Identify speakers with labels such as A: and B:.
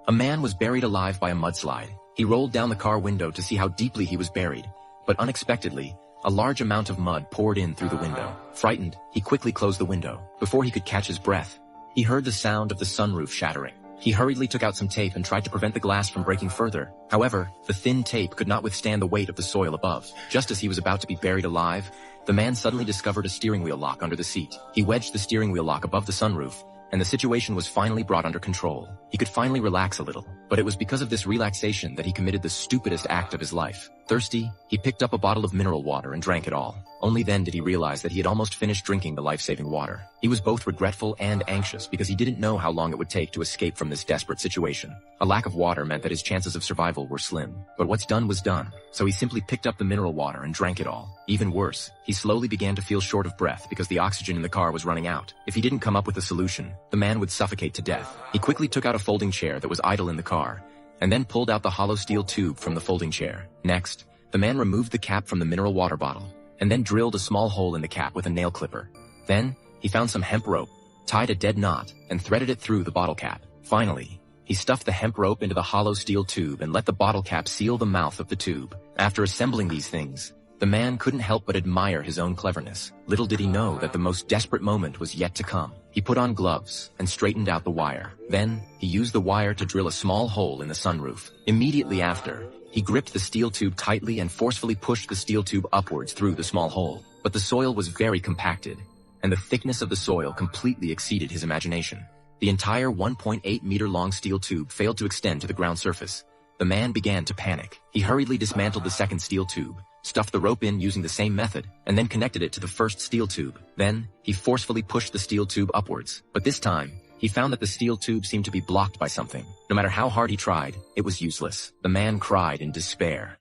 A: A man was buried alive by a mudslide. He rolled down the car window to see how deeply he was buried, but unexpectedly, a large amount of mud poured in through the window. Frightened, he quickly closed the window. Before he could catch his breath, he heard the sound of the sunroof shattering. He hurriedly took out some tape and tried to prevent the glass from breaking further. However, the thin tape could not withstand the weight of the soil above. Just as he was about to be buried alive, the man suddenly discovered a steering wheel lock under the seat. He wedged the steering wheel lock above the sunroof, and the situation was finally brought under control. He could finally relax a little, but it was because of this relaxation that he committed the stupidest act of his life. Thirsty, he picked up a bottle of mineral water and drank it all. Only then did he realize that he had almost finished drinking the life-saving water. He was both regretful and anxious because he didn't know how long it would take to escape from this desperate situation. A lack of water meant that his chances of survival were slim. But what's done was done, so he simply picked up the mineral water and drank it all. Even worse, he slowly began to feel short of breath because the oxygen in the car was running out. If he didn't come up with a solution, the man would suffocate to death. He quickly took out a folding chair that was idle in the car, and then pulled out the hollow steel tube from the folding chair. Next, the man removed the cap from the mineral water bottle, and then drilled a small hole in the cap with a nail clipper. Then, he found some hemp rope, tied a dead knot, and threaded it through the bottle cap. Finally, he stuffed the hemp rope into the hollow steel tube and let the bottle cap seal the mouth of the tube. After assembling these things, the man couldn't help but admire his own cleverness. Little did he know that the most desperate moment was yet to come. He put on gloves and straightened out the wire. Then, he used the wire to drill a small hole in the sunroof. Immediately after, he gripped the steel tube tightly and forcefully pushed the steel tube upwards through the small hole. But the soil was very compacted, and the thickness of the soil completely exceeded his imagination. The entire 1.8-meter-long steel tube failed to extend to the ground surface. The man began to panic. He hurriedly dismantled the second steel tube, stuffed the rope in using the same method, and then connected it to the first steel tube. Then, he forcefully pushed the steel tube upwards. But this time, he found that the steel tube seemed to be blocked by something. No matter how hard he tried, it was useless. The man cried in despair.